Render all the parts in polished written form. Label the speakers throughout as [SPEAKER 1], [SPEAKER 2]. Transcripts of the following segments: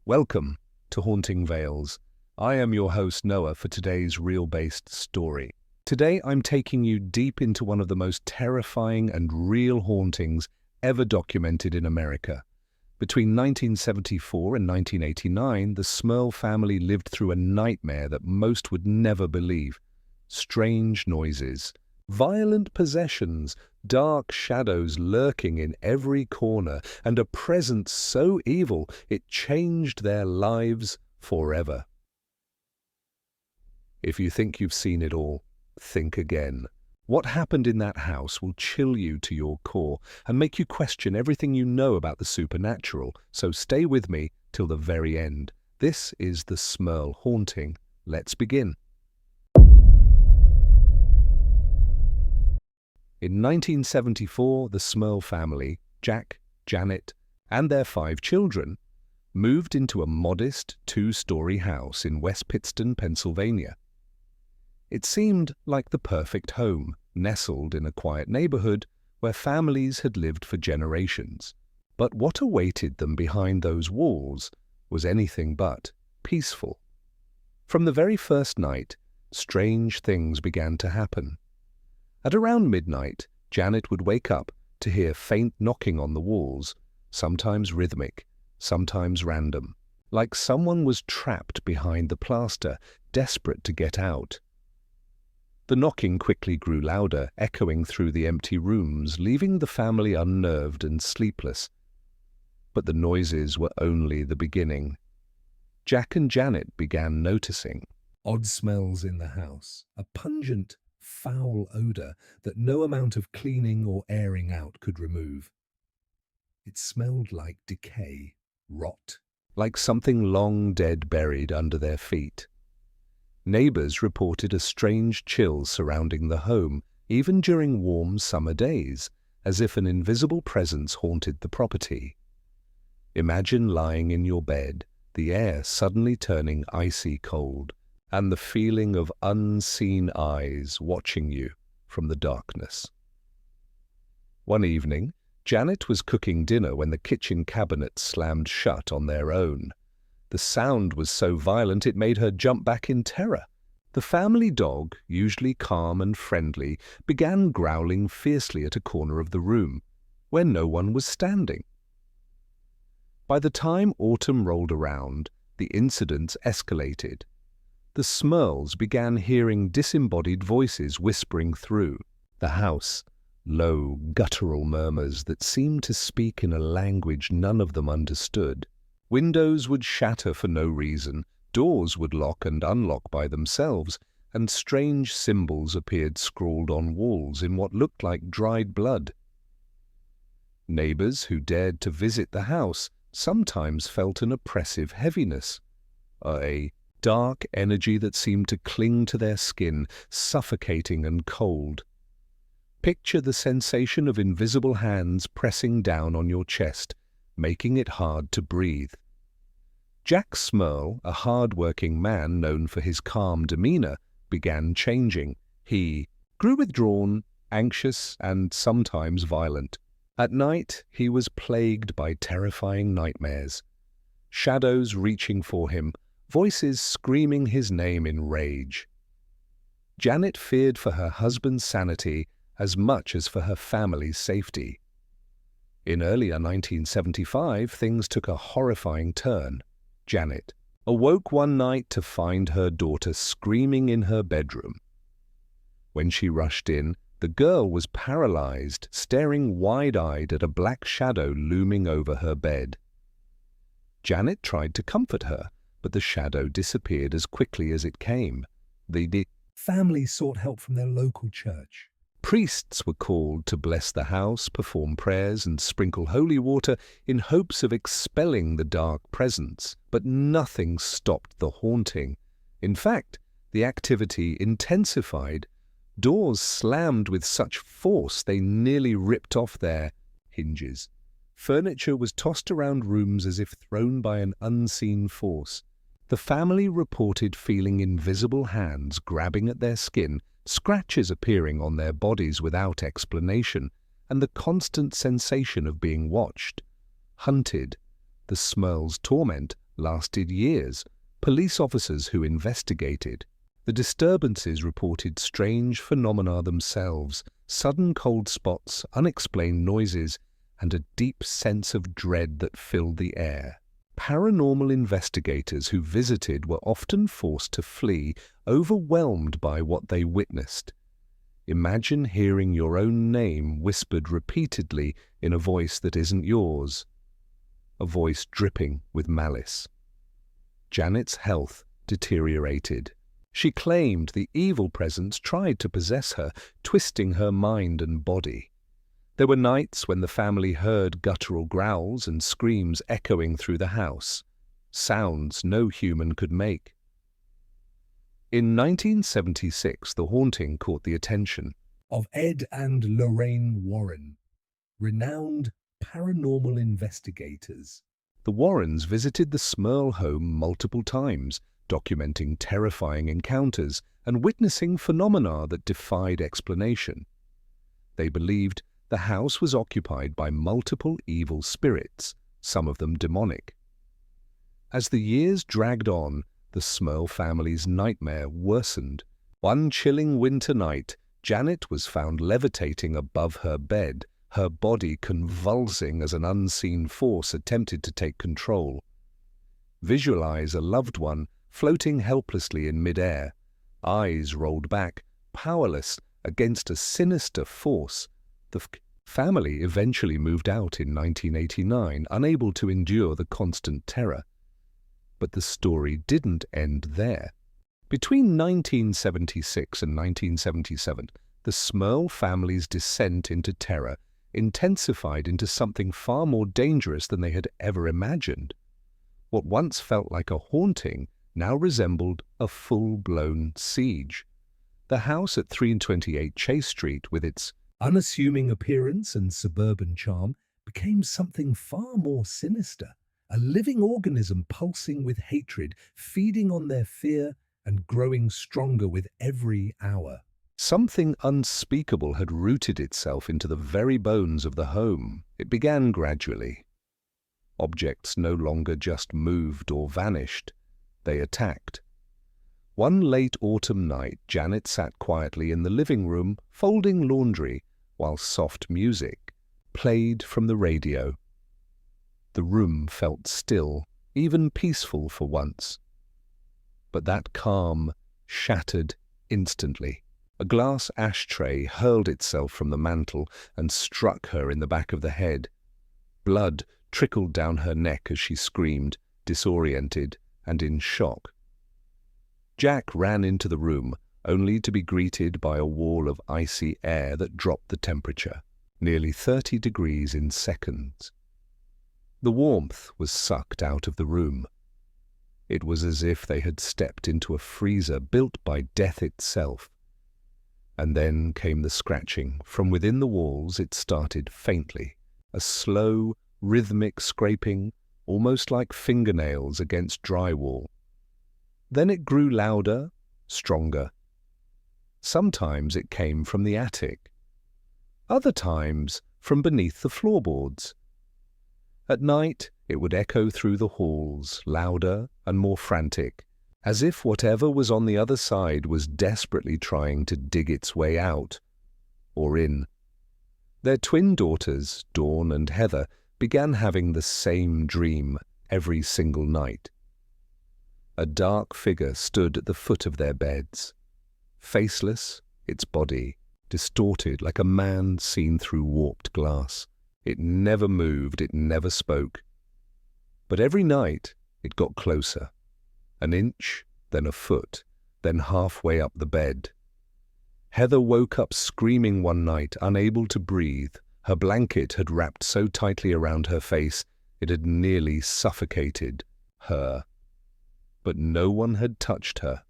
[SPEAKER 1] Welcome to Haunting Vales. I am your host Noah for today's real-based story. Today I'm taking you deep into one of the most terrifying and real hauntings ever documented in America. Between 1974 and 1989, the Smurl family lived through a nightmare that most would never believe. Strange noises, violent possessions, dark shadows lurking in every corner, and a presence so evil it changed their lives forever. If you think you've seen it all, think again. What happened in that house will chill you to your core and make you question everything you know about the supernatural, so stay with me till the very end. This is the Smurl Haunting. Let's begin. In 1974, the Smurl family, Jack, Janet, and their 5 children, moved into a modest 2-story house in West Pittston, Pennsylvania. It seemed like the perfect home, nestled in a quiet neighborhood where families had lived for generations. But what awaited them behind those walls was anything but peaceful. From the very first night, strange things began to happen. At around midnight, Janet would wake up to hear faint knocking on the walls, sometimes rhythmic, sometimes random, like someone was trapped behind the plaster, desperate to get out. The knocking quickly grew louder, echoing through the empty rooms, leaving the family unnerved and sleepless. But the noises were only the beginning. Jack and Janet began noticing odd smells in the house, a pungent, foul odor that no amount of cleaning or airing out could remove. It smelled like decay, rot, like something long dead buried under their feet. Neighbors reported a strange chill surrounding the home, even during warm summer days, as if an invisible presence haunted the property. Imagine lying in your bed, the air suddenly turning icy cold, and the feeling of unseen eyes watching you from the darkness. One evening, Janet was cooking dinner when the kitchen cabinets slammed shut on their own. The sound was so violent it made her jump back in terror. The family dog, usually calm and friendly, began growling fiercely at a corner of the room, where no one was standing. By the time autumn rolled around, the incidents escalated. The Smurls began hearing disembodied voices whispering through the house, low, guttural murmurs that seemed to speak in a language none of them understood. Windows would shatter for no reason, doors would lock and unlock by themselves, and strange symbols appeared scrawled on walls in what looked like dried blood. Neighbors who dared to visit the house sometimes felt an oppressive heaviness, a dark energy that seemed to cling to their skin, suffocating and cold. Picture the sensation of invisible hands pressing down on your chest, making it hard to breathe. Jack Smurl, a hard-working man known for his calm demeanor, began changing. He grew withdrawn, anxious, and sometimes violent. At night, he was plagued by terrifying nightmares. Shadows reaching for him, voices screaming his name in rage. Janet feared for her husband's sanity as much as for her family's safety. In earlier 1975, things took a horrifying turn. Janet awoke one night to find her daughter screaming in her bedroom. When she rushed in, the girl was paralyzed, staring wide-eyed at a black shadow looming over her bed. Janet tried to comfort her, but the shadow disappeared as quickly as it came. The family sought help from their local church. Priests were called to bless the house, perform prayers, and sprinkle holy water in hopes of expelling the dark presence. But nothing stopped the haunting. In fact, the activity intensified. Doors slammed with such force they nearly ripped off their hinges. Furniture was tossed around rooms as if thrown by an unseen force. The family reported feeling invisible hands grabbing at their skin, scratches appearing on their bodies without explanation, and the constant sensation of being watched, hunted. The Smurl's torment lasted years. Police officers who investigated the disturbances reported strange phenomena themselves, sudden cold spots, unexplained noises, and a deep sense of dread that filled the air. Paranormal investigators who visited were often forced to flee, overwhelmed by what they witnessed. Imagine hearing your own name whispered repeatedly in a voice that isn't yours, a voice dripping with malice. Janet's health deteriorated. She claimed the evil presence tried to possess her, twisting her mind and body. There were nights when the family heard guttural growls and screams echoing through the house, sounds no human could make. In 1976, the haunting caught the attention
[SPEAKER 2] of Ed and Lorraine Warren, renowned paranormal investigators.
[SPEAKER 1] The Warrens visited the Smurl home multiple times, documenting terrifying encounters and witnessing phenomena that defied explanation. They believed the house was occupied by multiple evil spirits, some of them demonic. As the years dragged on, the Smurl family's nightmare worsened. One chilling winter night, Janet was found levitating above her bed, her body convulsing as an unseen force attempted to take control. Visualize a loved one floating helplessly in midair, eyes rolled back, powerless against a sinister force. The family eventually moved out in 1989, unable to endure the constant terror. But the story didn't end there. Between 1976 and 1977, the Smurl family's descent into terror intensified into something far more dangerous than they had ever imagined. What once felt like a haunting now resembled a full-blown siege. The house at 328 Chase Street, with its
[SPEAKER 2] unassuming appearance and suburban charm, became something far more sinister. A living organism pulsing with hatred, feeding on their fear and growing stronger with every hour.
[SPEAKER 1] Something unspeakable had rooted itself into the very bones of the home. It began gradually. Objects no longer just moved or vanished. They attacked. One late autumn night, Janet sat quietly in the living room, folding laundry, while soft music played from the radio. The room felt still, even peaceful for once. But that calm shattered instantly. A glass ashtray hurled itself from the mantel and struck her in the back of the head. Blood trickled down her neck as she screamed, disoriented and in shock. Jack ran into the room, only to be greeted by a wall of icy air that dropped the temperature, nearly 30 degrees in seconds. The warmth was sucked out of the room. It was as if they had stepped into a freezer built by death itself. And then came the scratching. From within the walls it started faintly, a slow, rhythmic scraping, almost like fingernails against drywall. Then it grew louder, stronger. Sometimes it came from the attic. Other times from beneath the floorboards. At night it would echo through the halls, louder and more frantic, as if whatever was on the other side was desperately trying to dig its way out, or in. Their twin daughters, Dawn and Heather, began having the same dream every single night. A dark figure stood at the foot of their beds, faceless, its body distorted like a man seen through warped glass. It never moved, it never spoke. But every night it got closer. An inch, then a foot, then halfway up the bed. Heather woke up screaming one night, unable to breathe. Her blanket had wrapped so tightly around her face it had nearly suffocated her. But no one had touched her.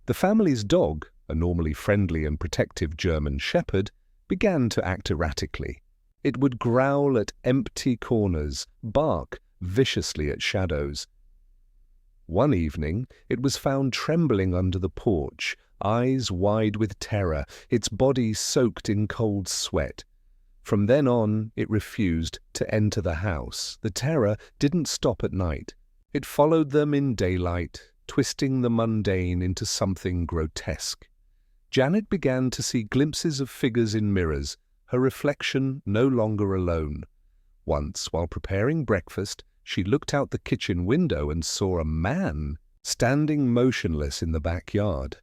[SPEAKER 1] The family's dog, a normally friendly and protective German shepherd, began to act erratically. It would growl at empty corners, bark viciously at shadows. One evening, it was found trembling under the porch, eyes wide with terror, its body soaked in cold sweat. From then on, it refused to enter the house. The terror didn't stop at night. It followed them in daylight, twisting the mundane into something grotesque. Janet began to see glimpses of figures in mirrors, her reflection no longer alone. Once, while preparing breakfast, she looked out the kitchen window and saw a man standing motionless in the backyard.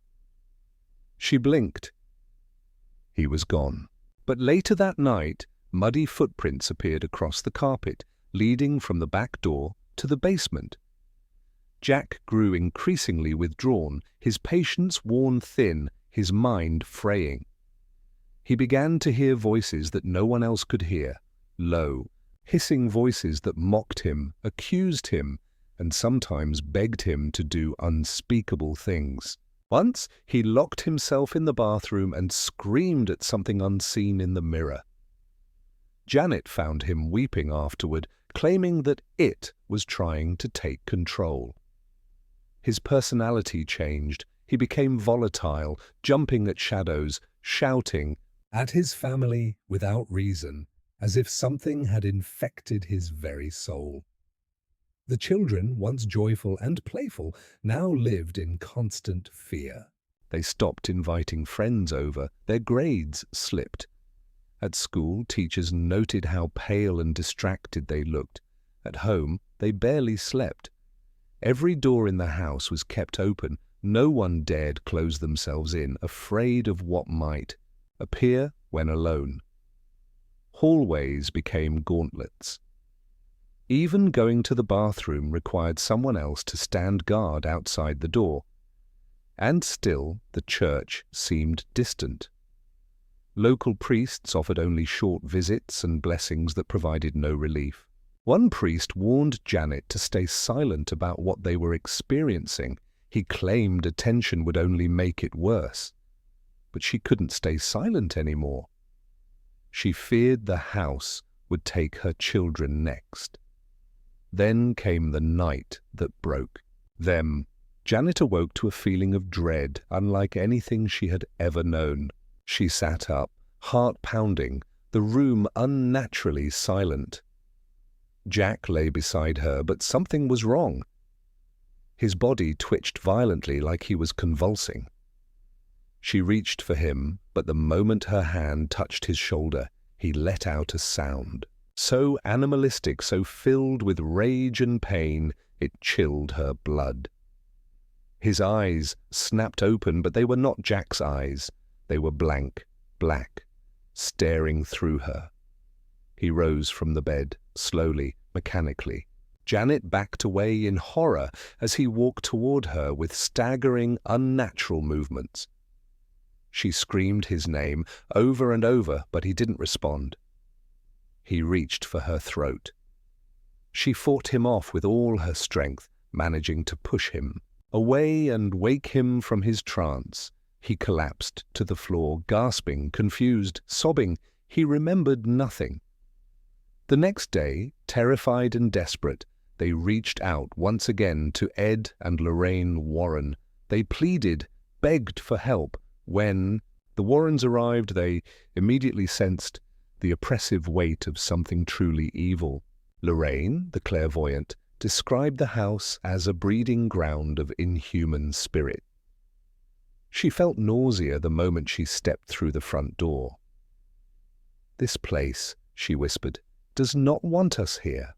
[SPEAKER 1] She blinked. He was gone. But later that night, muddy footprints appeared across the carpet, leading from the back door to the basement. Jack grew increasingly withdrawn, his patience worn thin, his mind fraying. He began to hear voices that no one else could hear, low, hissing voices that mocked him, accused him, and sometimes begged him to do unspeakable things. Once, he locked himself in the bathroom and screamed at something unseen in the mirror. Janet found him weeping afterward, claiming that it was trying to take control. His personality changed. He became volatile, jumping at shadows, shouting
[SPEAKER 2] at his family without reason, as if something had infected his very soul. The children, once joyful and playful, now lived in constant fear.
[SPEAKER 1] They stopped inviting friends over. Their grades slipped. At school, teachers noted how pale and distracted they looked. At home, they barely slept. Every door in the house was kept open. No one dared close themselves in, afraid of what might appear when alone. Hallways became gauntlets. Even going to the bathroom required someone else to stand guard outside the door. And still, the church seemed distant. Local priests offered only short visits and blessings that provided no relief. One priest warned Janet to stay silent about what they were experiencing. He claimed attention would only make it worse. But she couldn't stay silent anymore. She feared the house would take her children next. Then came the night that broke them. Janet awoke to a feeling of dread unlike anything she had ever known. She sat up, heart pounding, the room unnaturally silent. Jack lay beside her, but something was wrong. His body twitched violently like he was convulsing. She reached for him, but the moment her hand touched his shoulder, he let out a sound. So animalistic, so filled with rage and pain, it chilled her blood. His eyes snapped open, but they were not Jack's eyes. They were blank, black, staring through her. He rose from the bed, slowly, mechanically. Janet backed away in horror as he walked toward her with staggering, unnatural movements. She screamed his name over and over, but he didn't respond. He reached for her throat. She fought him off with all her strength, managing to push him away and wake him from his trance. He collapsed to the floor, gasping, confused, sobbing. He remembered nothing. The next day, terrified and desperate, they reached out once again to Ed and Lorraine Warren. They pleaded, begged for help. When the Warrens arrived, they immediately sensed the oppressive weight of something truly evil. Lorraine, the clairvoyant, described the house as a breeding ground of inhuman spirit. She felt nausea the moment she stepped through the front door. "This place," she whispered, "does not want us here."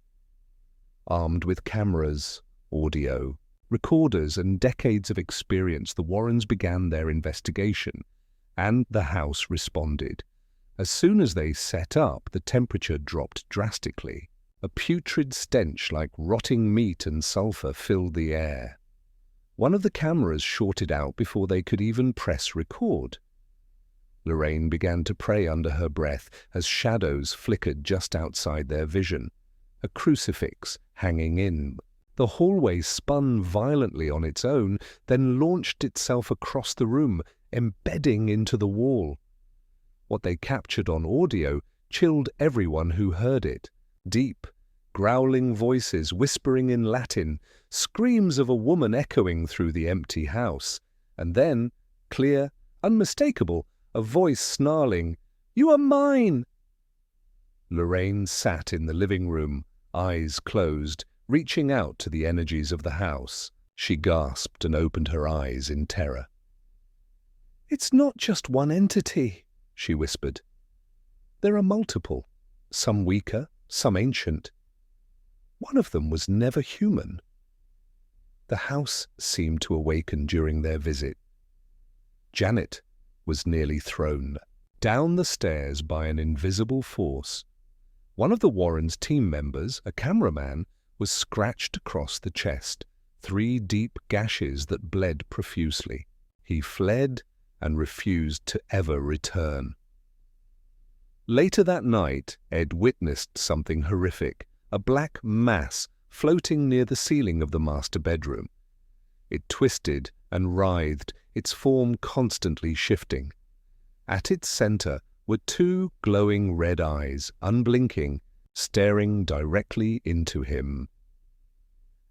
[SPEAKER 1] Armed with cameras, audio, recorders, and decades of experience, the Warrens began their investigation, and the house responded. As soon as they set up, the temperature dropped drastically. A putrid stench like rotting meat and sulfur filled the air. One of the cameras shorted out before they could even press record. Lorraine began to pray under her breath as shadows flickered just outside their vision. A crucifix hanging in. The hallway spun violently on its own, then launched itself across the room, embedding into the wall. What they captured on audio chilled everyone who heard it. Deep, growling voices whispering in Latin, screams of a woman echoing through the empty house, and then, clear, unmistakable, a voice snarling, "You are mine!" Lorraine sat in the living room, eyes closed, Reaching out to the energies of the house, she gasped and opened her eyes in terror. "It's not just one entity," she whispered. "There are multiple, some weaker, some ancient. One of them was never human." The house seemed to awaken during their visit. Janet was nearly thrown down the stairs by an invisible force. One of the Warrens' team members, a cameraman, was scratched across the chest, 3 deep gashes that bled profusely. He fled and refused to ever return. Later that night, Ed witnessed something horrific, a black mass floating near the ceiling of the master bedroom. It twisted and writhed, its form constantly shifting. At its center were 2 glowing red eyes, unblinking, staring directly into him.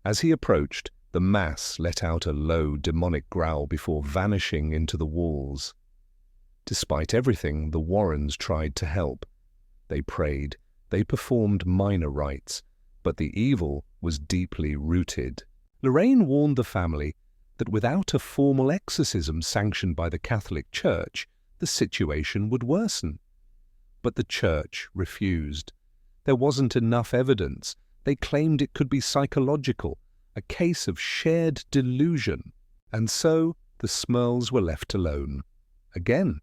[SPEAKER 1] As he approached, the mass let out a low, demonic growl before vanishing into the walls. Despite everything, the Warrens tried to help. They prayed, they performed minor rites, but the evil was deeply rooted. Lorraine warned the family that without a formal exorcism sanctioned by the Catholic Church, the situation would worsen. But the Church refused. There wasn't enough evidence. They claimed it could be psychological, a case of shared delusion. And so the Smurls were left alone. Again.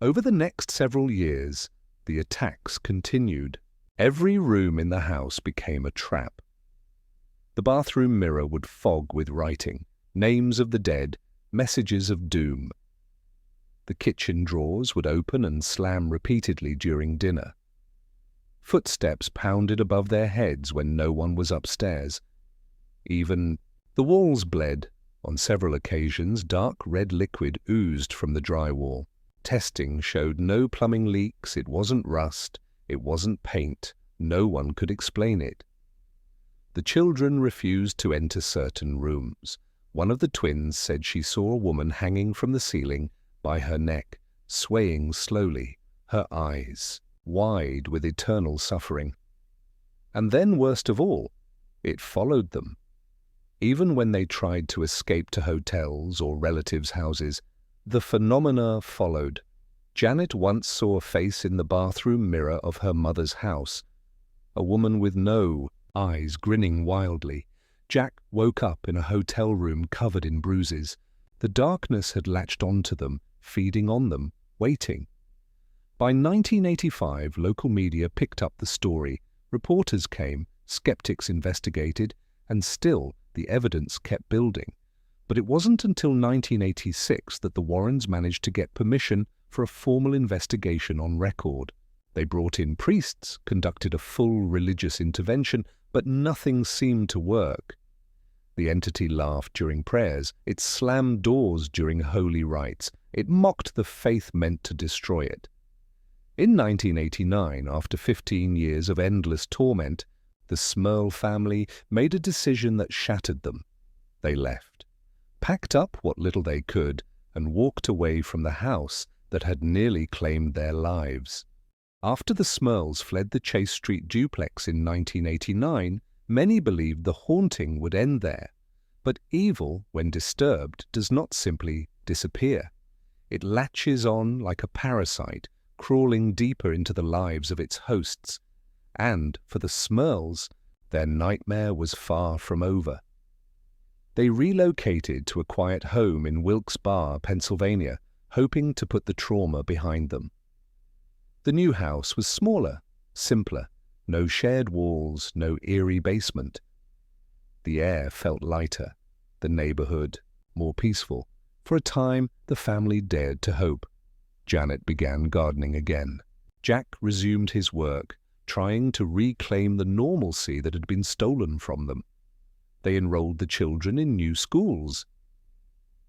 [SPEAKER 1] Over the next several years, the attacks continued. Every room in the house became a trap. The bathroom mirror would fog with writing, names of the dead, messages of doom. The kitchen drawers would open and slam repeatedly during dinner. Footsteps pounded above their heads when no one was upstairs. Even the walls bled. On several occasions, dark red liquid oozed from the drywall. Testing showed no plumbing leaks, it wasn't rust, it wasn't paint. No one could explain it. The children refused to enter certain rooms. One of the twins said she saw a woman hanging from the ceiling by her neck, swaying slowly, her eyes wide with eternal suffering. And then, worst of all, it followed them. Even when they tried to escape to hotels or relatives' houses, the phenomena followed. Janet once saw a face in the bathroom mirror of her mother's house, a woman with no eyes grinning wildly. Jack woke up in a hotel room covered in bruises. The darkness had latched onto them, feeding on them, waiting. By 1985, local media picked up the story. Reporters came, skeptics investigated, and still the evidence kept building. But it wasn't until 1986 that the Warrens managed to get permission for a formal investigation on record. They brought in priests, conducted a full religious intervention, but nothing seemed to work. The entity laughed during prayers, it slammed doors during holy rites, it mocked the faith meant to destroy it. In 1989, after 15 years of endless torment, the Smurl family made a decision that shattered them. They left, packed up what little they could, and walked away from the house that had nearly claimed their lives. After the Smurls fled the Chase Street duplex in 1989, many believed the haunting would end there. But evil, when disturbed, does not simply disappear. It latches on like a parasite, crawling deeper into the lives of its hosts. And, for the Smurls, their nightmare was far from over. They relocated to a quiet home in Wilkes-Barre, Pennsylvania, hoping to put the trauma behind them. The new house was smaller, simpler, no shared walls, no eerie basement. The air felt lighter, the neighborhood more peaceful. For a time, the family dared to hope. Janet began gardening again. Jack resumed his work, trying to reclaim the normalcy that had been stolen from them. They enrolled the children in new schools.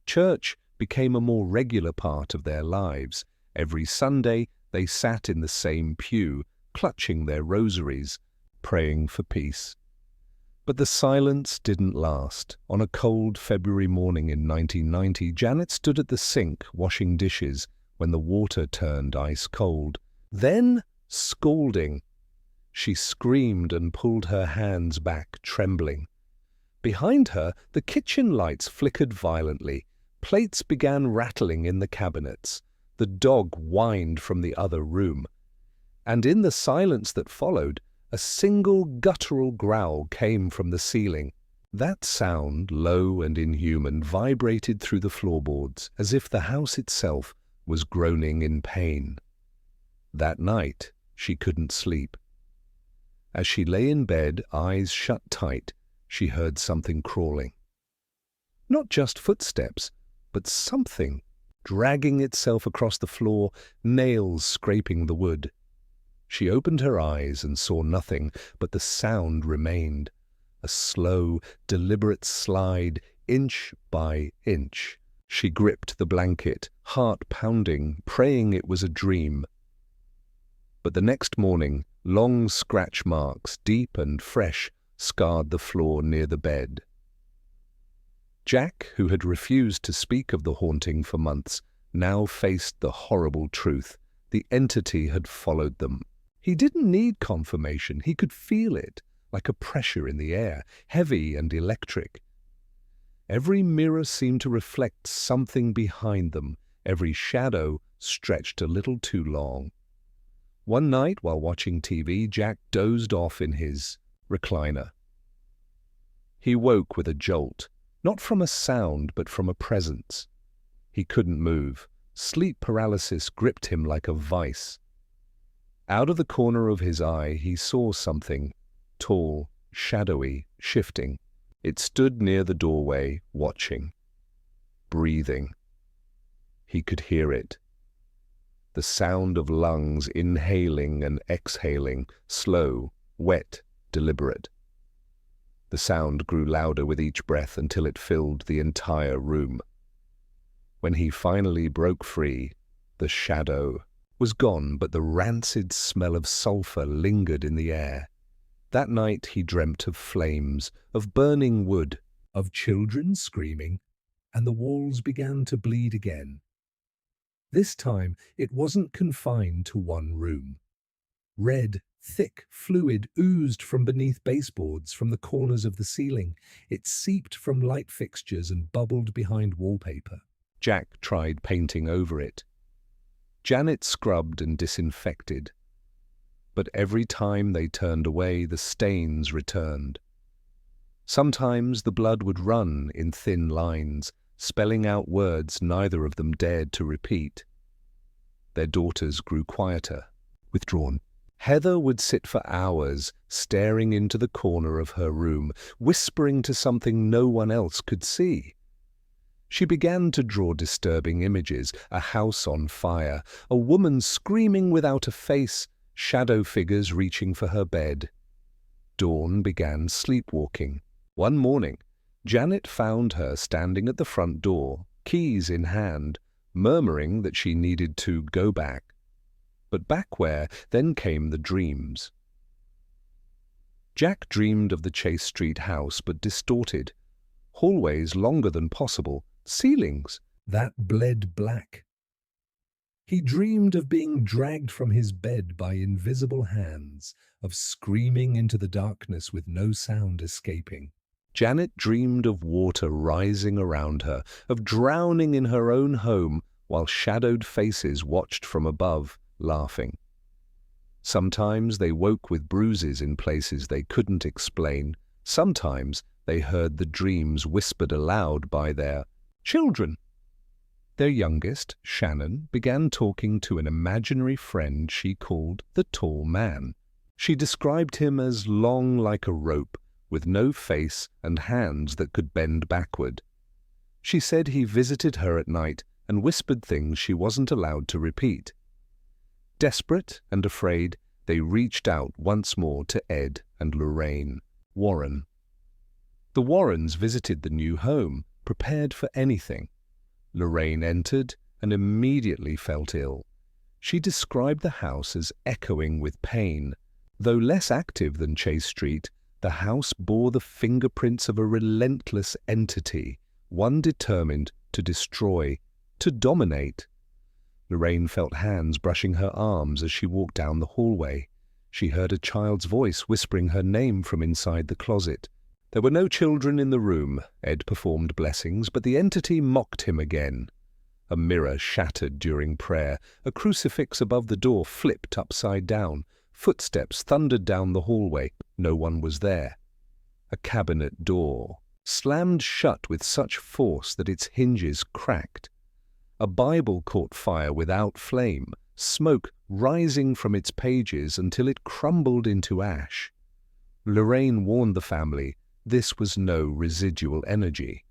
[SPEAKER 1] Church became a more regular part of their lives. Every Sunday, they sat in the same pew, clutching their rosaries, praying for peace. But the silence didn't last. On a cold February morning in 1990, Janet stood at the sink washing dishes when the water turned ice cold. Then scalding. She screamed and pulled her hands back, trembling. Behind her, the kitchen lights flickered violently. Plates began rattling in the cabinets. The dog whined from the other room. And in the silence that followed, a single guttural growl came from the ceiling. That sound, low and inhuman, vibrated through the floorboards, as if the house itself was groaning in pain. That night, she couldn't sleep. As she lay in bed, eyes shut tight, she heard something crawling. Not just footsteps, but something dragging itself across the floor, nails scraping the wood. She opened her eyes and saw nothing, but the sound remained. A slow, deliberate slide, inch by inch. She gripped the blanket, heart pounding, praying it was a dream. But the next morning, long scratch marks, deep and fresh, scarred the floor near the bed. Jack, who had refused to speak of the haunting for months, now faced the horrible truth. The entity had followed them. He didn't need confirmation. He could feel it, like a pressure in the air, heavy and electric. Every mirror seemed to reflect something behind them. Every shadow stretched a little too long. One night, while watching TV, Jack dozed off in his recliner. He woke with a jolt, not from a sound, but from a presence. He couldn't move. Sleep paralysis gripped him like a vice. Out of the corner of his eye, he saw something, tall, shadowy, shifting. It stood near the doorway, watching, breathing. He could hear it. The sound of lungs inhaling and exhaling, slow, wet, deliberate. The sound grew louder with each breath until it filled the entire room. When he finally broke free, the shadow was gone, but the rancid smell of sulfur lingered in the air. That night he dreamt of flames, of burning wood,
[SPEAKER 2] of children screaming, and the walls began to bleed again. This time it wasn't confined to one room. Red, thick fluid oozed from beneath baseboards, from the corners of the ceiling. It seeped from light fixtures and bubbled behind wallpaper.
[SPEAKER 1] Jack tried painting over it. Janet scrubbed and disinfected. But every time they turned away, the stains returned. Sometimes the blood would run in thin lines, spelling out words neither of them dared to repeat. Their daughters grew quieter, withdrawn. Heather would sit for hours, staring into the corner of her room, whispering to something no one else could see. She began to draw disturbing images, a house on fire, a woman screaming without a face, shadow figures reaching for her bed. Dawn began sleepwalking. One morning, Janet found her standing at the front door, keys in hand, murmuring that she needed to go back. But back where? Then came the dreams. Jack dreamed of the Chase Street house, but distorted. Hallways longer than possible, ceilings
[SPEAKER 2] that bled black. He dreamed of being dragged from his bed by invisible hands, of screaming into the darkness with no sound escaping.
[SPEAKER 1] Janet dreamed of water rising around her, of drowning in her own home, while shadowed faces watched from above, laughing. Sometimes they woke with bruises in places they couldn't explain. Sometimes they heard the dreams whispered aloud by their children. Their youngest, Shannon, began talking to an imaginary friend she called the Tall Man. She described him as long like a rope, with no face and hands that could bend backward. She said he visited her at night and whispered things she wasn't allowed to repeat. Desperate and afraid, they reached out once more to Ed and Lorraine Warren. The Warrens visited the new home, prepared for anything. Lorraine entered and immediately felt ill. She described the house as echoing with pain. Though less active than Chase Street, the house bore the fingerprints of a relentless entity, one determined to destroy, to dominate. Lorraine felt hands brushing her arms as she walked down the hallway. She heard a child's voice whispering her name from inside the closet. There were no children in the room. Ed performed blessings, but the entity mocked him again. A mirror shattered during prayer. A crucifix above the door flipped upside down. Footsteps thundered down the hallway. No one was there. A cabinet door slammed shut with such force that its hinges cracked. A Bible caught fire without flame, smoke rising from its pages until it crumbled into ash. Lorraine warned the family this was no residual energy.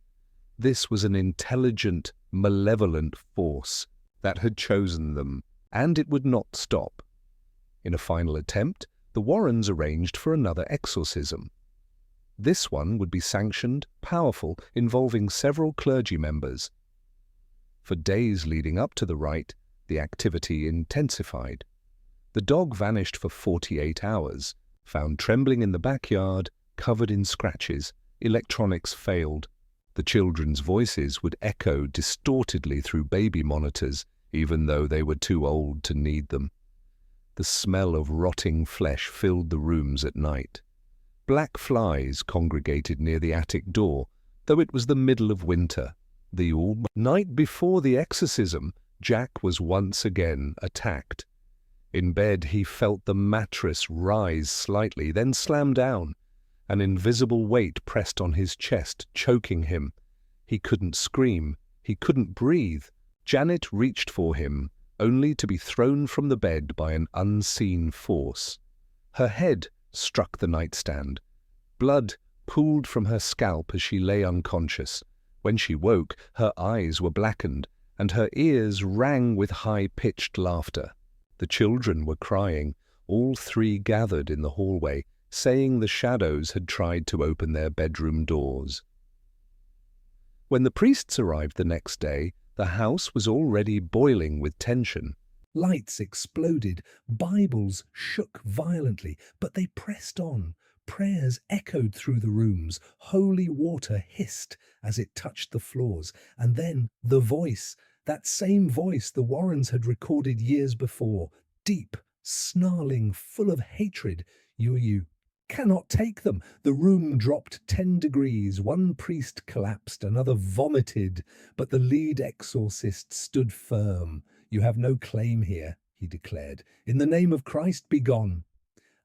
[SPEAKER 1] This was an intelligent, malevolent force that had chosen them, and it would not stop. In a final attempt, the Warrens arranged for another exorcism. This one would be sanctioned, powerful, involving several clergy members. For days leading up to the rite, the activity intensified. The dog vanished for 48 hours, found trembling in the backyard, covered in scratches. Electronics failed. The children's voices would echo distortedly through baby monitors, even though they were too old to need them. The smell of rotting flesh filled the rooms at night. Black flies congregated near the attic door, though it was the middle of winter. The night before the exorcism, Jack was once again attacked. In bed, he felt the mattress rise slightly, then slam down. An invisible weight pressed on his chest, choking him. He couldn't scream. He couldn't breathe. Janet reached for him, only to be thrown from the bed by an unseen force. Her head struck the nightstand. Blood pooled from her scalp as she lay unconscious. When she woke, her eyes were blackened, and her ears rang with high-pitched laughter. The children were crying. All three gathered in the hallway, saying the shadows had tried to open their bedroom doors. When the priests arrived the next day, the house was already boiling with tension.
[SPEAKER 2] Lights exploded, Bibles shook violently, but they pressed on. Prayers echoed through the rooms, holy water hissed as it touched the floors, and then the voice, that same voice the Warrens had recorded years before, deep, snarling, full of hatred. You cannot take them. The room dropped 10 degrees. One priest collapsed, another vomited, but the lead exorcist stood firm. You have no claim here, he declared. In the name of Christ, be gone.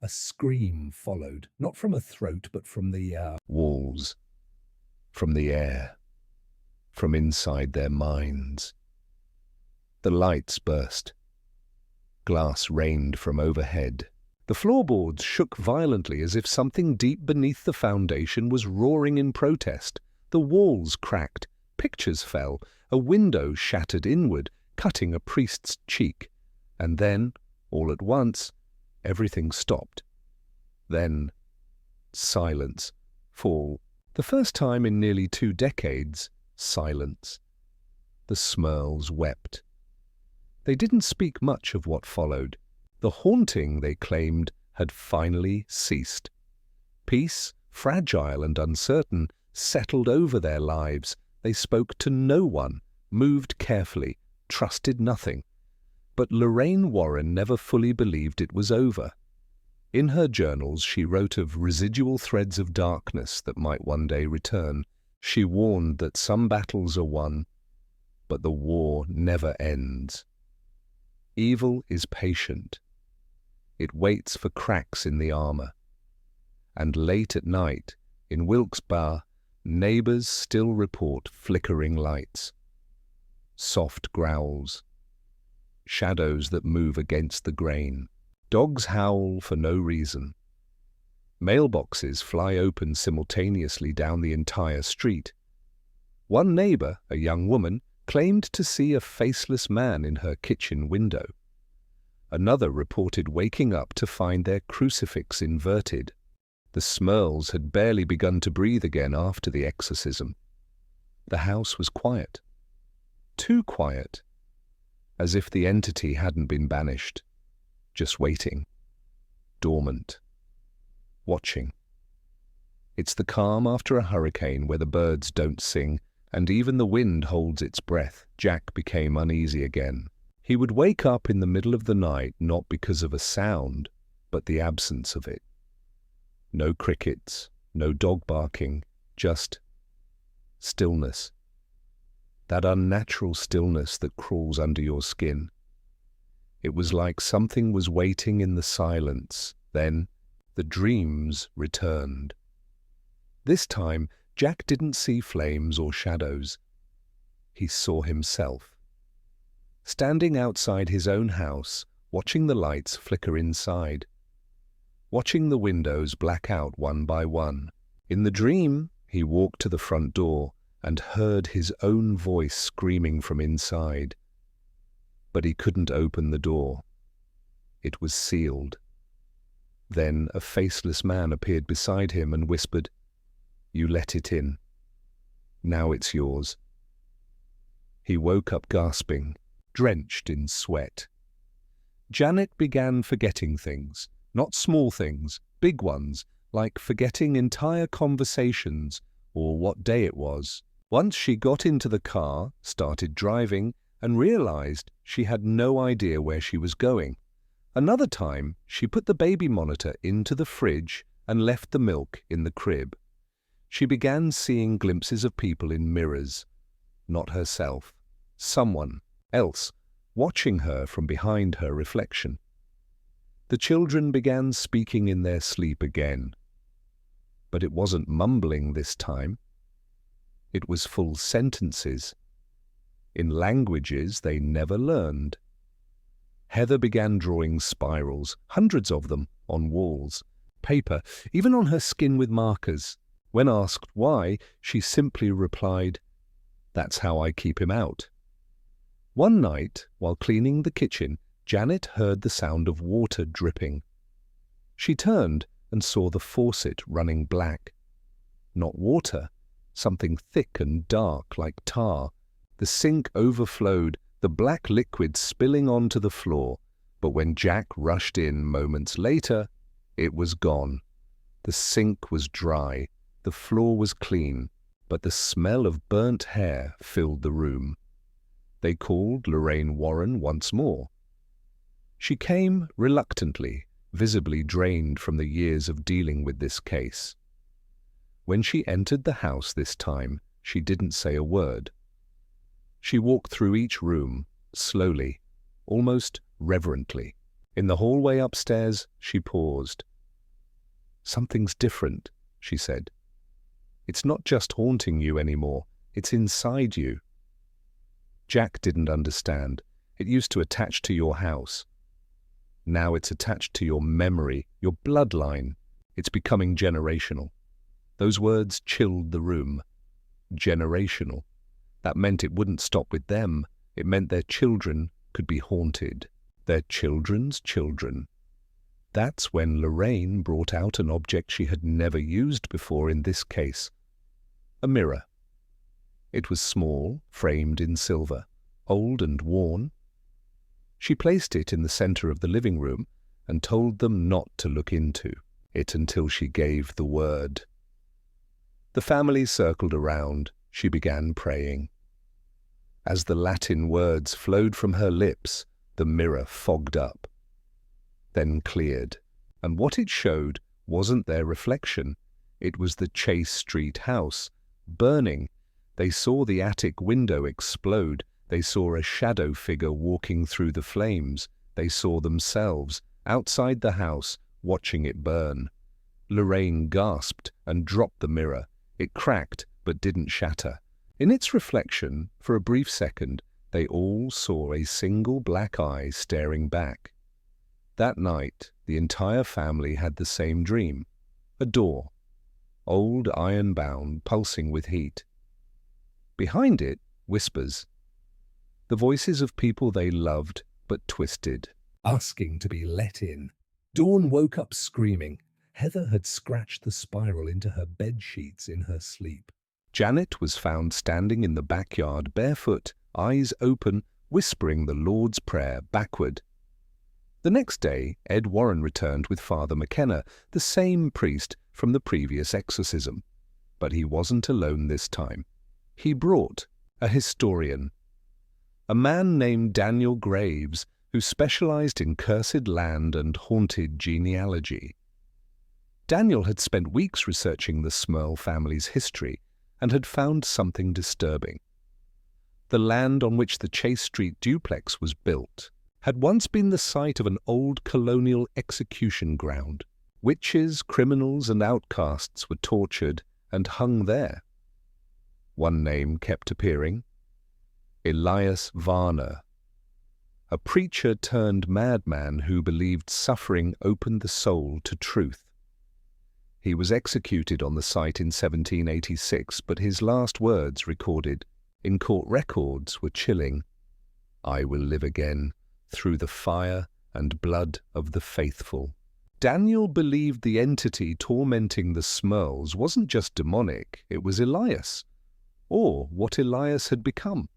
[SPEAKER 2] A scream followed, not from a throat, but from the
[SPEAKER 1] walls, from the air, from inside their minds. The lights burst. Glass rained from overhead. The floorboards shook violently as if something deep beneath the foundation was roaring in protest. The walls cracked. Pictures fell. A window shattered inward, cutting a priest's cheek. And then, all at once, everything stopped. Then, silence. For the first time in nearly 2 decades, silence. The Smurls wept. They didn't speak much of what followed. The haunting, they claimed, had finally ceased. Peace, fragile and uncertain, settled over their lives. They spoke to no one, moved carefully, trusted nothing. But Lorraine Warren never fully believed it was over. In her journals, she wrote of residual threads of darkness that might one day return. She warned that some battles are won, but the war never ends. Evil is patient. It waits for cracks in the armor. And late at night, in Wilkes-Barre, neighbors still report flickering lights, soft growls, shadows that move against the grain. Dogs howl for no reason. Mailboxes fly open simultaneously down the entire street. One neighbor, a young woman, claimed to see a faceless man in her kitchen window. Another reported waking up to find their crucifix inverted. The Smurls had barely begun to breathe again after the exorcism. The house was quiet. Too quiet. As if the entity hadn't been banished. Just waiting. Dormant. Watching. It's the calm after a hurricane where the birds don't sing, and even the wind holds its breath. Jack became uneasy again. He would wake up in the middle of the night not because of a sound, but the absence of it. No crickets, no dog barking, just stillness. That unnatural stillness that crawls under your skin. It was like something was waiting in the silence. Then the dreams returned. This time, Jack didn't see flames or shadows. He saw himself. Standing outside his own house, watching the lights flicker inside. Watching the windows black out one by one. In the dream, he walked to the front door and heard his own voice screaming from inside. But he couldn't open the door. It was sealed. Then a faceless man appeared beside him and whispered, "You let it in. Now it's yours." He woke up gasping, drenched in sweat. Janet began forgetting things, not small things, big ones, like forgetting entire conversations or what day it was. Once she got into the car, started driving, and realized she had no idea where she was going. Another time, she put the baby monitor into the fridge and left the milk in the crib. She began seeing glimpses of people in mirrors. Not herself, someone else, watching her from behind her reflection. The children began speaking in their sleep again. But it wasn't mumbling this time. It was full sentences, in languages they never learned. Heather began drawing spirals, hundreds of them, on walls, paper, even on her skin with markers. When asked why, she simply replied, "That's how I keep him out." One night, while cleaning the kitchen, Janet heard the sound of water dripping. She turned and saw the faucet running black. Not water, something thick and dark like tar. The sink overflowed, the black liquid spilling onto the floor. But when Jack rushed in moments later, it was gone. The sink was dry, the floor was clean, but the smell of burnt hair filled the room. They called Lorraine Warren once more. She came reluctantly, visibly drained from the years of dealing with this case. When she entered the house this time, she didn't say a word. She walked through each room, slowly, almost reverently. In the hallway upstairs, she paused. "Something's different," she said. "It's not just haunting you anymore, it's inside you." Jack didn't understand. It used to attach to your house. Now it's attached to your memory, your bloodline. It's becoming generational. Those words chilled the room. Generational. That meant it wouldn't stop with them. It meant their children could be haunted. Their children's children. That's when Lorraine brought out an object she had never used before in this case. A mirror. It was small, framed in silver, old and worn. She placed it in the center of the living room and told them not to look into it until she gave the word. The family circled around. She began praying. As the Latin words flowed from her lips, the mirror fogged up, then cleared, and what it showed wasn't their reflection. It was the Chase Street house, burning. They saw the attic window explode. They saw a shadow figure walking through the flames. They saw themselves, outside the house, watching it burn. Lorraine gasped and dropped the mirror. It cracked, but didn't shatter. In its reflection, for a brief second, they all saw a single black eye staring back. That night, the entire family had the same dream. A door, old iron-bound, pulsing with heat. Behind it, whispers. The voices of people they loved, but twisted.
[SPEAKER 2] Asking to be let in. Dawn woke up screaming. Heather had scratched the spiral into her bed sheets in her sleep.
[SPEAKER 1] Janet was found standing in the backyard, barefoot, eyes open, whispering the Lord's Prayer backward. The next day, Ed Warren returned with Father McKenna, the same priest from the previous exorcism. But he wasn't alone this time. He brought a historian. A man named Daniel Graves, who specialized in cursed land and haunted genealogy. Daniel had spent weeks researching the Smurl family's history and had found something disturbing. The land on which the Chase Street duplex was built had once been the site of an old colonial execution ground. Witches, criminals, and outcasts were tortured and hung there. One name kept appearing: Elias Varner, a preacher turned madman who believed suffering opened the soul to truth. He was executed on the site in 1786, but his last words recorded in court records were chilling: "I will live again through the fire and blood of the faithful." Daniel believed the entity tormenting the Smurls wasn't just demonic, it was Elias, or what Elias had become.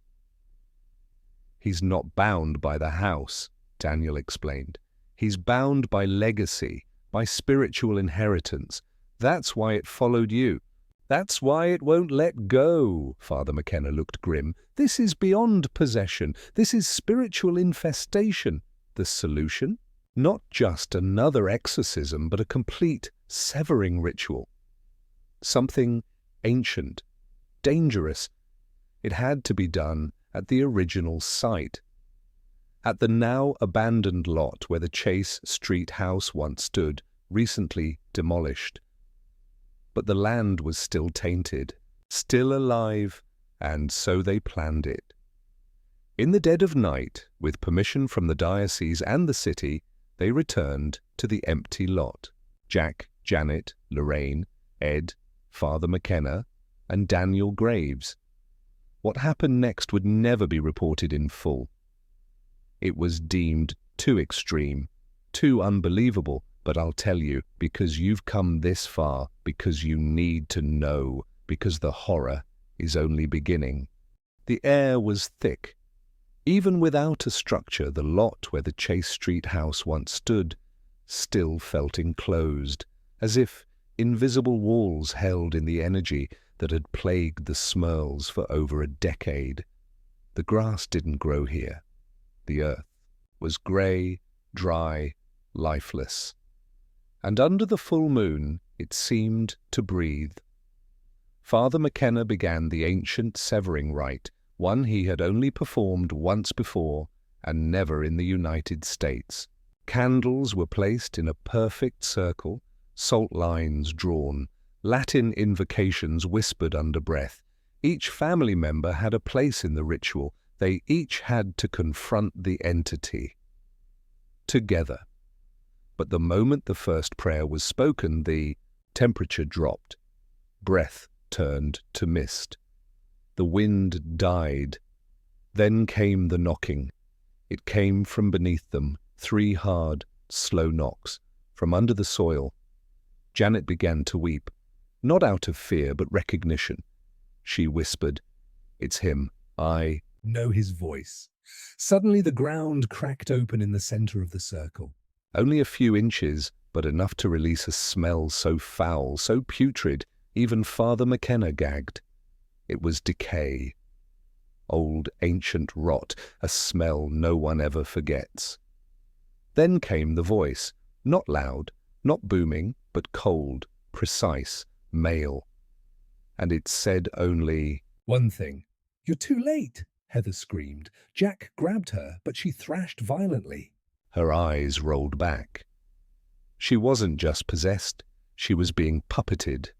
[SPEAKER 1] "He's not bound by the house," Daniel explained. "He's bound by legacy, by spiritual inheritance. That's why it followed you. That's why it won't let go." Father McKenna looked grim. "This is beyond possession. This is spiritual infestation. The solution? Not just another exorcism, but a complete severing ritual. Something ancient, dangerous. It had to be done at the original site, at the now abandoned lot where the Chase Street house once stood, recently demolished. But the land was still tainted, still alive, and so they planned it. In the dead of night, with permission from the diocese and the city, they returned to the empty lot. Jack, Janet, Lorraine, Ed, Father McKenna, and Daniel Graves. What happened next would never be reported in full. It was deemed too extreme, too unbelievable, but I'll tell you, because you've come this far, because you need to know, because the horror is only beginning. The air was thick. Even without a structure, the lot where the Chase Street house once stood still felt enclosed, as if invisible walls held in the energy that had plagued the Smurls for over a decade. The grass didn't grow here. The earth was grey, dry, lifeless. And under the full moon it seemed to breathe. Father McKenna began the ancient severing rite, one he had only performed once before and never in the United States. Candles were placed in a perfect circle, salt lines drawn, Latin invocations whispered under breath. Each family member had a place in the ritual. They each had to confront the entity. Together. But the moment the first prayer was spoken, the temperature dropped. Breath turned to mist. The wind died. Then came the knocking. It came from beneath them, 3 hard, slow knocks, from under the soil. Janet began to weep, not out of fear, but recognition. She whispered, "It's him. I
[SPEAKER 2] know his voice." Suddenly the ground cracked open in the center of the circle.
[SPEAKER 1] Only a few inches, but enough to release a smell so foul, so putrid, even Father McKenna gagged. It was decay. Old, ancient rot, a smell no one ever forgets. Then came the voice, not loud, not booming, but cold, precise, male. And it said only,
[SPEAKER 2] "One thing. You're too late," Heather screamed. Jack grabbed her, but she thrashed violently.
[SPEAKER 1] Her eyes rolled back. She wasn't just possessed, she was being puppeted.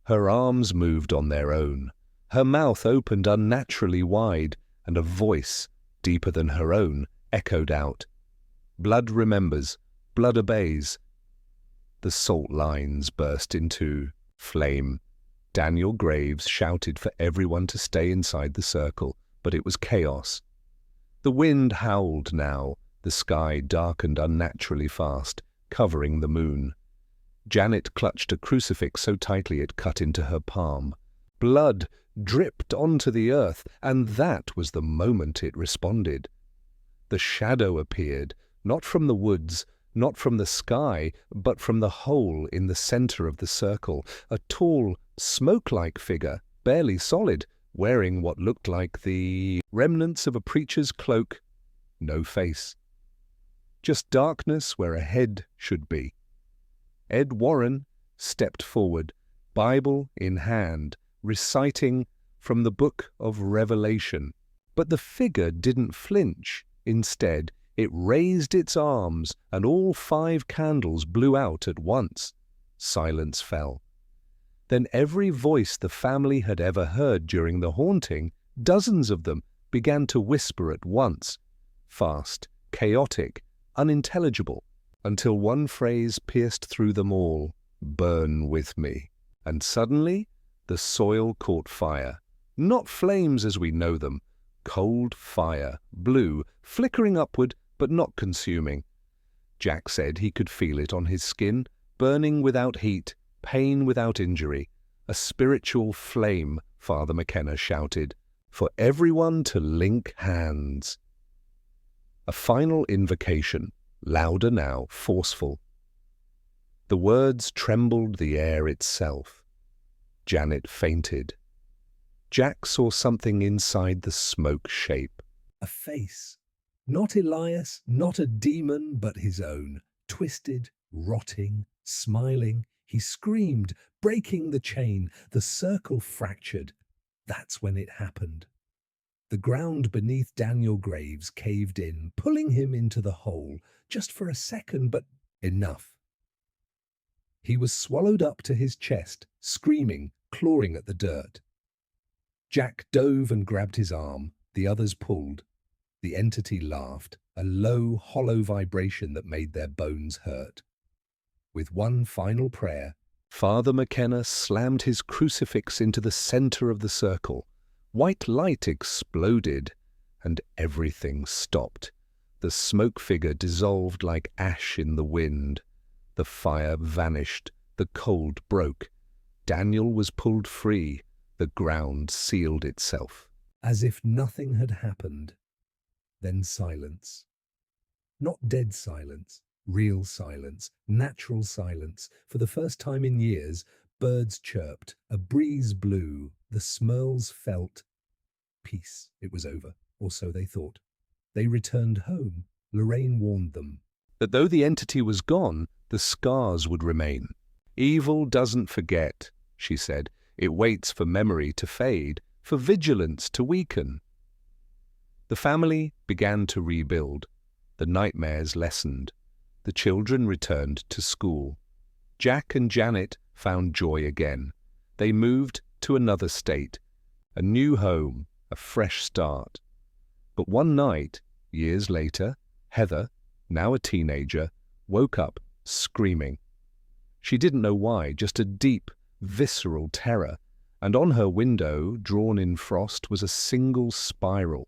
[SPEAKER 1] Her arms moved on their own. Her mouth opened unnaturally wide, and a voice, deeper than her own, echoed out. Blood remembers, blood obeys. The salt lines burst into flame. Daniel Graves shouted for everyone to stay inside the circle, but it was chaos. The wind howled now. The sky darkened unnaturally fast, covering the moon. Janet clutched a crucifix so tightly it cut into her palm. Blood dripped onto the earth, and that was the moment it responded. The shadow appeared, not from the woods, not from the sky, but from the hole in the center of the circle, a tall, smoke-like figure, barely solid, wearing what looked like the remnants of a preacher's cloak. No face, just darkness where a head should be. Ed Warren stepped forward, Bible in hand, reciting from the book of Revelation. But the figure didn't flinch. Instead, it raised its arms, and all 5 candles blew out at once. Silence fell. Then every voice the family had ever heard during the haunting, dozens of them, began to whisper at once, fast, chaotic, unintelligible, until one phrase pierced through them all, "Burn with me." And suddenly, the soil caught fire. Not flames as we know them, cold fire, blue, flickering upward but not consuming. Jack said he could feel it on his skin, burning without heat, pain without injury. A spiritual flame, Father McKenna shouted, for everyone to link hands. A final invocation, louder now, forceful. The words trembled the air itself. Janet fainted. Jack saw something inside the smoke shape.
[SPEAKER 2] A face. Not Elias, not a demon, but his own. Twisted, rotting, smiling. He screamed, breaking the chain. The circle fractured. That's when it happened. The ground beneath Daniel Graves caved in, pulling him into the hole, just for a second, but enough. He was swallowed up to his chest, screaming, clawing at the dirt. Jack dove and grabbed his arm. The others pulled. The entity laughed, a low, hollow vibration that made their bones hurt. With one final prayer,
[SPEAKER 1] Father McKenna slammed his crucifix into the center of the circle. White light exploded, and everything stopped. The smoke figure dissolved like ash in the wind. The fire vanished. The cold broke. Daniel was pulled free. The ground sealed itself.
[SPEAKER 2] As if nothing had happened. Then silence. Not dead silence, real silence, natural silence. For the first time in years, birds chirped, a breeze blew, the Smurls felt peace. It was over, or so they thought. They returned home. Lorraine warned them
[SPEAKER 1] That though the entity was gone, the scars would remain. Evil doesn't forget, she said. It waits for memory to fade, for vigilance to weaken. The family began to rebuild. The nightmares lessened. The children returned to school. Jack and Janet found joy again. They moved to another state, a new home, a fresh start. But one night, years later, Heather, now a teenager, woke up screaming. She didn't know why, just a deep, visceral terror, and on her window, drawn in frost, was a single spiral.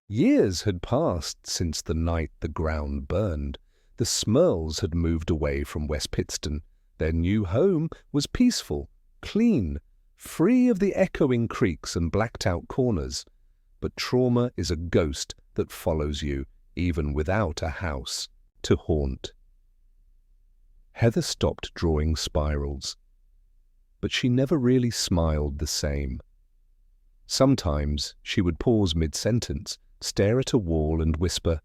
[SPEAKER 1] Years had passed since the night the ground burned. The Smurls had moved away from West Pittston. Their new home was peaceful, clean, free of the echoing creaks and blacked-out corners. But trauma is a ghost that follows you, even without a house to haunt. Heather stopped drawing spirals, but she never really smiled the same. Sometimes she would pause mid-sentence, stare at a wall and whisper,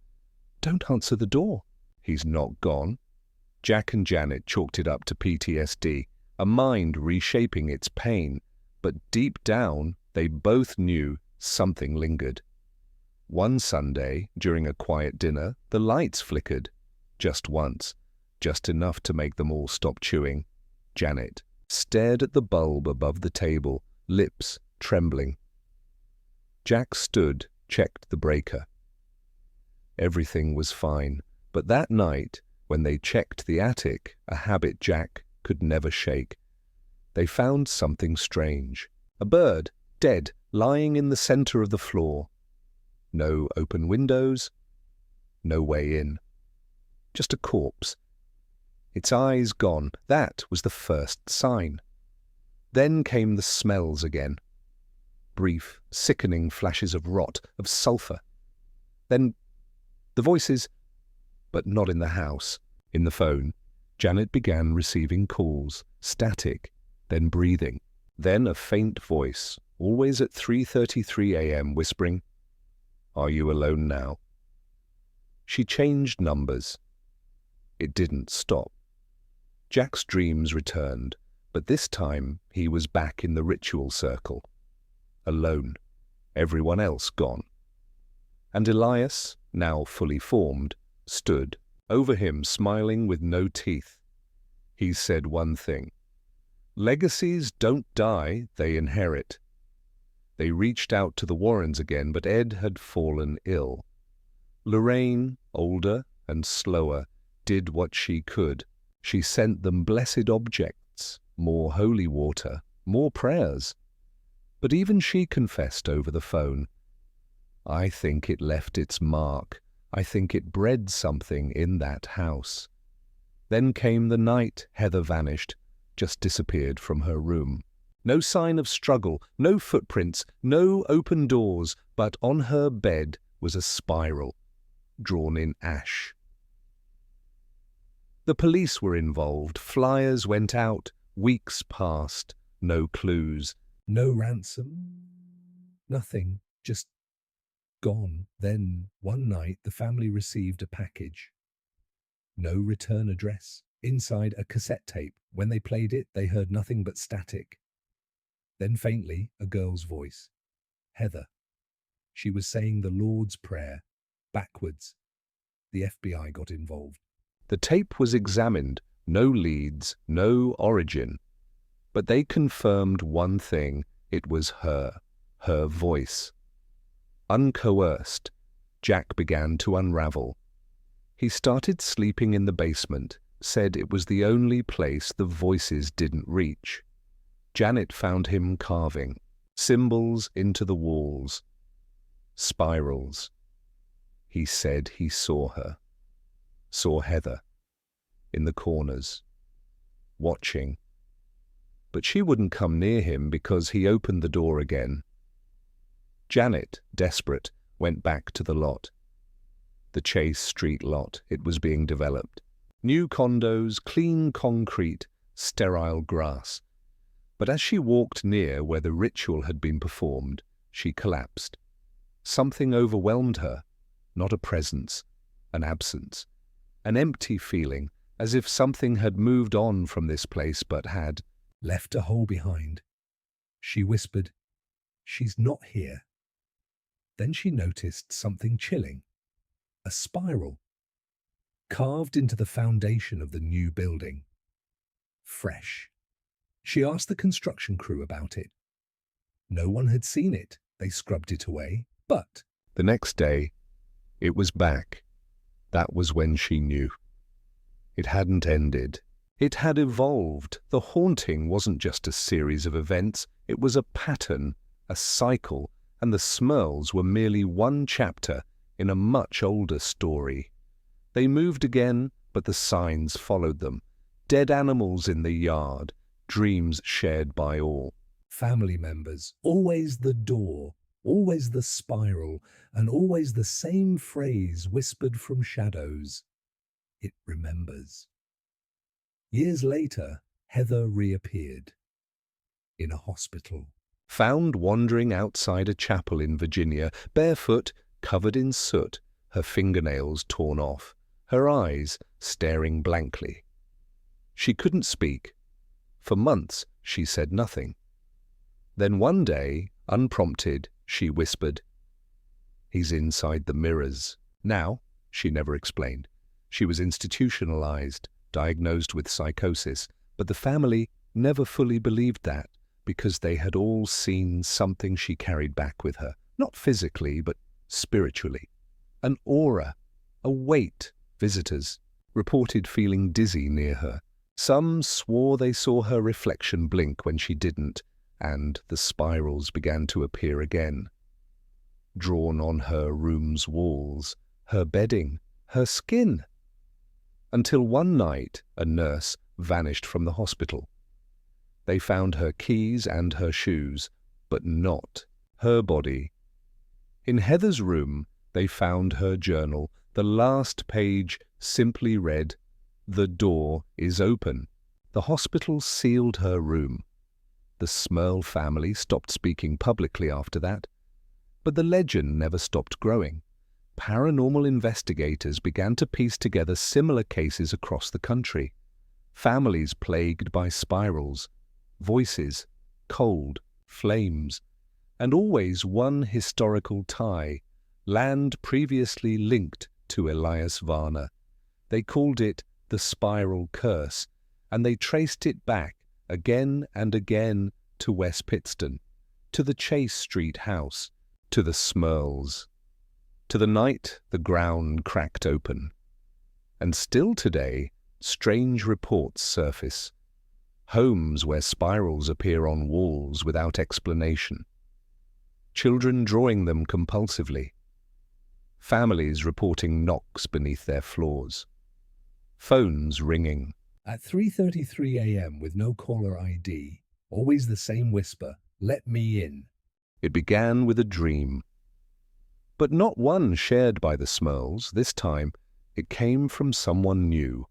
[SPEAKER 1] "Don't answer the door. He's not gone." Jack and Janet chalked it up to PTSD, a mind reshaping its pain, but deep down they both knew something lingered. One Sunday, during a quiet dinner, the lights flickered. Just once, just enough to make them all stop chewing. Janet stared at the bulb above the table, lips trembling. Jack stood, checked the breaker. Everything was fine, but that night, when they checked the attic, a habit Jack could never shake, they found something strange. A bird, dead, lying in the center of the floor. No open windows, no way in. Just a corpse. Its eyes gone. That was the first sign. Then came the smells again. Brief, sickening flashes of rot, of sulfur. Then the voices, but not in the house. In the phone, Janet began receiving calls, static, then breathing, then a faint voice, always at 3:33 a.m., whispering, "Are you alone now?" She changed numbers, It didn't stop. Jack's dreams returned, but this time he was back in the ritual circle. Alone. Everyone else gone. And Elias, now fully formed, stood over him, smiling with no teeth. He said one thing. Legacies don't die, they inherit. They reached out to the Warrens again, but Ed had fallen ill. Lorraine, older and slower, did what she could. She sent them blessed objects, more holy water, more prayers. But even she confessed over the phone. I think it left its mark. I think it bred something in that house. Then came the night Heather vanished, just disappeared from her room. No sign of struggle, no footprints, no open doors, but on her bed was a spiral, drawn in ash. The police were involved, flyers went out, weeks passed, no clues.
[SPEAKER 2] No ransom, nothing, just gone. Then, one night, the family received a package. No return address. Inside, a cassette tape. When they played it, they heard nothing but static. Then faintly, a girl's voice. Heather. She was saying the Lord's Prayer, backwards. The FBI got involved.
[SPEAKER 1] The tape was examined, no leads, no origin. But they confirmed one thing, it was her voice. Uncoerced, Jack began to unravel. He started sleeping in the basement, said it was the only place the voices didn't reach. Janet found him carving, symbols into the walls, spirals. He said he saw her, saw Heather, in the corners, watching. But she wouldn't come near him because he opened the door again. Janet, desperate, went back to the lot. The Chase Street lot, it was being developed. New condos, clean concrete, sterile grass. But as she walked near where the ritual had been performed, she collapsed. Something overwhelmed her, not a presence, an absence, an empty feeling, as if something had moved on from this place but had
[SPEAKER 2] left a hole behind. She whispered, "She's not here." Then she noticed something chilling. A spiral, carved into the foundation of the new building. Fresh. She asked the construction crew about it. No one had seen it. They scrubbed it away. But
[SPEAKER 1] the next day, it was back. That was when she knew. It hadn't ended. It had evolved. The haunting wasn't just a series of events. It was a pattern, a cycle, and the Smurls were merely one chapter in a much older story. They moved again, but the signs followed them. Dead animals in the yard, dreams shared by all.
[SPEAKER 2] Family members, always the door, always the spiral, and always the same phrase whispered from shadows. It remembers. Years later, Heather reappeared. In a hospital.
[SPEAKER 1] Found wandering outside a chapel in Virginia, barefoot, covered in soot, her fingernails torn off, her eyes staring blankly. She couldn't speak. For months, she said nothing. Then one day, unprompted, she whispered, "He's inside the mirrors." Now, she never explained. She was institutionalized, diagnosed with psychosis, but the family never fully believed that because they had all seen something she carried back with her, not physically, but spiritually. An aura, a weight. Visitors reported feeling dizzy near her. Some swore they saw her reflection blink when she didn't, and the spirals began to appear again. Drawn on her room's walls, her bedding, her skin. Until one night, a nurse vanished from the hospital. They found her keys and her shoes, but not her body. In Heather's room, they found her journal. The last page simply read, "The door is open." The hospital sealed her room. The Smurl family stopped speaking publicly after that. But the legend never stopped growing. paranormal investigators began to piece together similar cases across the country. Families plagued by spirals, voices, cold, flames, and always one historical tie, land previously linked to Elias Varna. They called it the Spiral Curse, and they traced it back again and again to West Pittston, to the Chase Street house, to the Smurls, to the night the ground cracked open. And still today, strange reports surface. Homes where spirals appear on walls without explanation. Children drawing them compulsively. Families reporting knocks beneath their floors. Phones ringing.
[SPEAKER 2] At 3:33 a.m. with no caller ID, always the same whisper, "Let me in."
[SPEAKER 1] It began with a dream. But not one shared by the Smurls. This time, it came from someone new.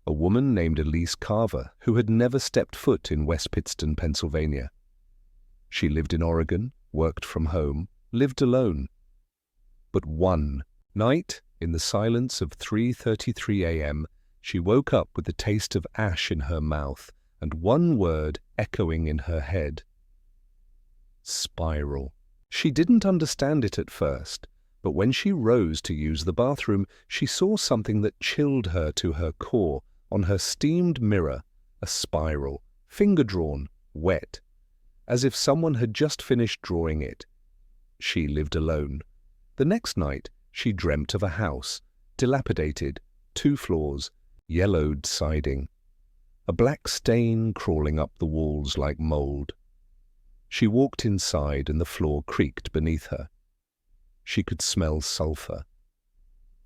[SPEAKER 1] A woman named Elise Carver, who had never stepped foot in West Pittston, Pennsylvania. She lived in Oregon, worked from home, lived alone. But one night, in the silence of 3:33 a.m., she woke up with the taste of ash in her mouth and one word echoing in her head. Spiral. She didn't understand it at first, but when she rose to use the bathroom, she saw something that chilled her to her core. On her steamed mirror, a spiral, finger-drawn, wet, as if someone had just finished drawing it. She lived alone. The next night, she dreamt of a house, dilapidated, 2 floors, yellowed siding, a black stain crawling up the walls like mold. She walked inside and the floor creaked beneath her. She could smell sulfur.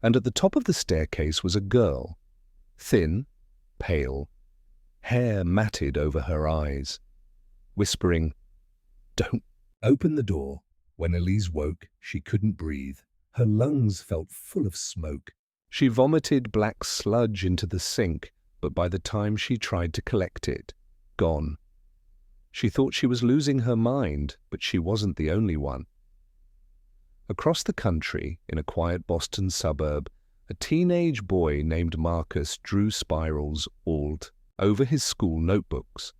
[SPEAKER 1] And at the top of the staircase was a girl, thin, pale, hair matted over her eyes, whispering, "Don't
[SPEAKER 2] open the door." When Elise woke, she couldn't breathe. Her lungs felt full of smoke.
[SPEAKER 1] She vomited black sludge into the sink, but by the time she tried to collect it, gone. She thought she was losing her mind, but she wasn't the only one. Across the country, in a quiet Boston suburb, a teenage boy named Marcus drew spirals all over his school notebooks.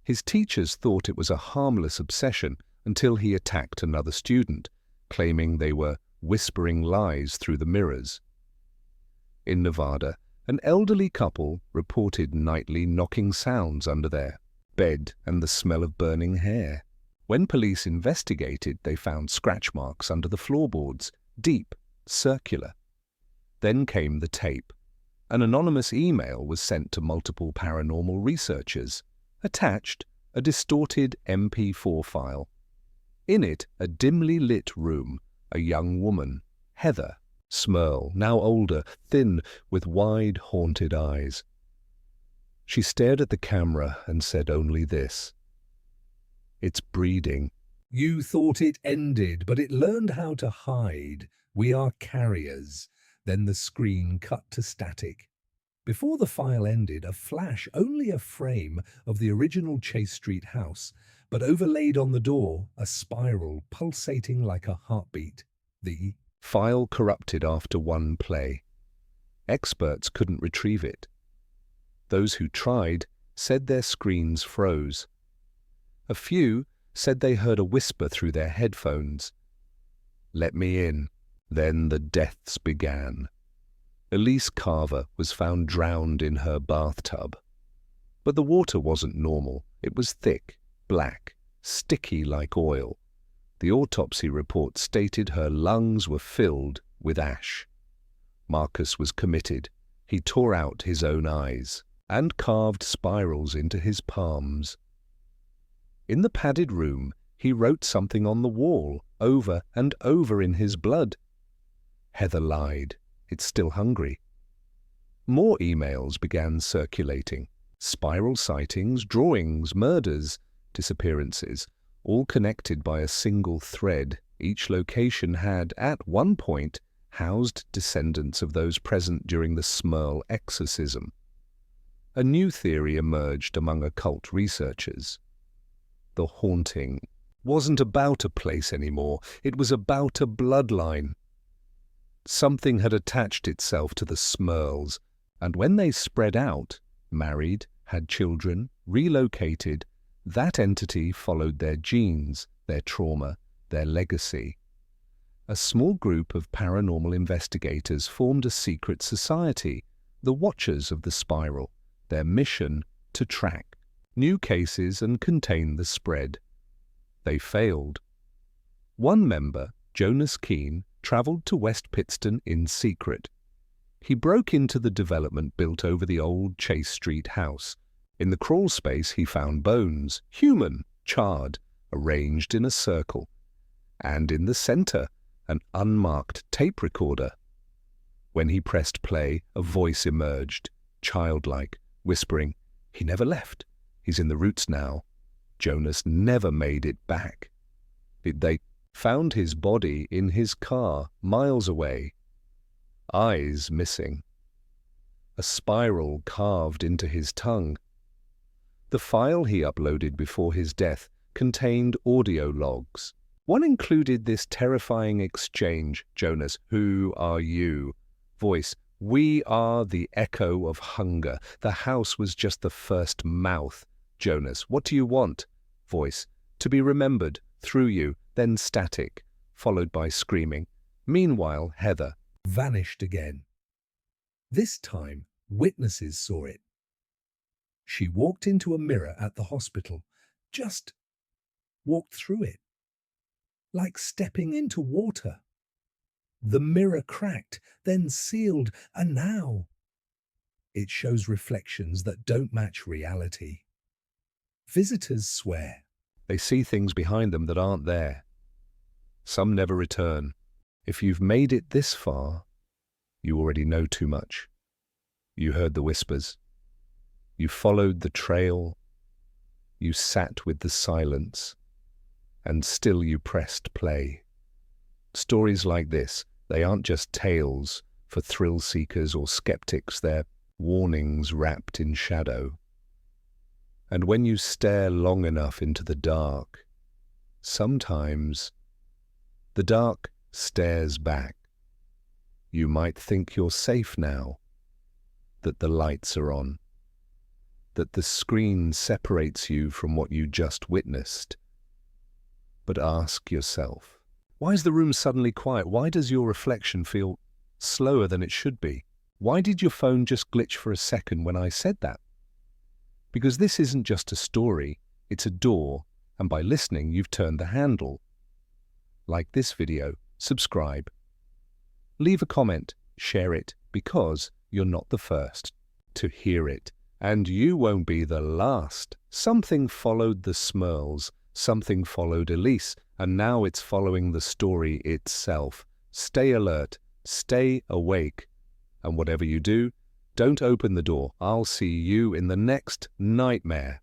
[SPEAKER 1] His teachers thought it was a harmless obsession until he attacked another student, claiming they were whispering lies through the mirrors. In Nevada, an elderly couple reported nightly knocking sounds under their bed and the smell of burning hair. When police investigated, they found scratch marks under the floorboards, deep, circular. Then came the tape. An anonymous email was sent to multiple paranormal researchers. Attached, a distorted MP4 file. In it, a dimly lit room, a young woman, Heather, Smurl, now older, thin, with wide, haunted eyes. She stared at the camera and said only this: "It's breeding."
[SPEAKER 2] You thought it ended, but it learned how to hide. We are carriers. Then the screen cut to static. Before the file ended, a flash, only a frame of the original Chase Street house, but overlaid on the door, a spiral pulsating like a heartbeat. The
[SPEAKER 1] file corrupted after one play. Experts couldn't retrieve it. Those who tried said their screens froze. A few said they heard a whisper through their headphones. "Let me in." Then the deaths began. Elise Carver was found drowned in her bathtub. But the water wasn't normal. It was thick, black, sticky like oil. The autopsy report stated her lungs were filled with ash. Marcus was committed. He tore out his own eyes and carved spirals into his palms. In the padded room, he wrote something on the wall, over and over in his blood. Heather lied. It's still hungry. More emails began circulating. Spiral sightings, drawings, murders, disappearances, all connected by a single thread. Each location had, at one point, housed descendants of those present during the Smurl exorcism. A new theory emerged among occult researchers. The haunting wasn't about a place anymore. It was about a bloodline. Something had attached itself to the Smurls, and when they spread out, married, had children, relocated, that entity followed their genes, their trauma, their legacy. A small group of paranormal investigators formed a secret society, the Watchers of the Spiral, their mission to track new cases and contain the spread. They failed. One member, Jonas Keene, travelled to West Pittston in secret. He broke into the development built over the old Chase Street house. In the crawl space he found bones, human, charred, arranged in a circle. And in the centre, an unmarked tape recorder. When he pressed play, a voice emerged, childlike, whispering, "He never left. He's in the roots now." Jonas never made it back. They found his body in his car, miles away. Eyes missing. A spiral carved into his tongue. The file he uploaded before his death contained audio logs. One included this terrifying exchange, "Jonas, who are you?" Voice, "We are the echo of hunger. The house was just the first mouth." Jonas, "What do you want?" Voice, "To be remembered, through you." Then static, followed by screaming. Meanwhile, Heather
[SPEAKER 2] vanished again. This time, witnesses saw it. She walked into a mirror at the hospital, just walked through it, like stepping into water. The mirror cracked, then sealed, and now it shows reflections that don't match reality. Visitors swear
[SPEAKER 1] they see things behind them that aren't there. Some never return. If you've made it this far, you already know too much. You heard the whispers. You followed the trail. You sat with the silence. And still you pressed play. Stories like this, they aren't just tales for thrill seekers or skeptics. They're warnings wrapped in shadow. And when you stare long enough into the dark, sometimes the dark stares back. You might think you're safe now, that the lights are on, that the screen separates you from what you just witnessed. But ask yourself, why is the room suddenly quiet? Why does your reflection feel slower than it should be? Why did your phone just glitch for a second when I said that? Because this isn't just a story, it's a door, and by listening you've turned the handle. Like this video, subscribe. Leave a comment, share it, because you're not the first to hear it. And you won't be the last. Something followed the Smurls, something followed Elise, and now it's following the story itself. Stay alert, stay awake, and whatever you do, don't open the door. I'll see you in the next nightmare.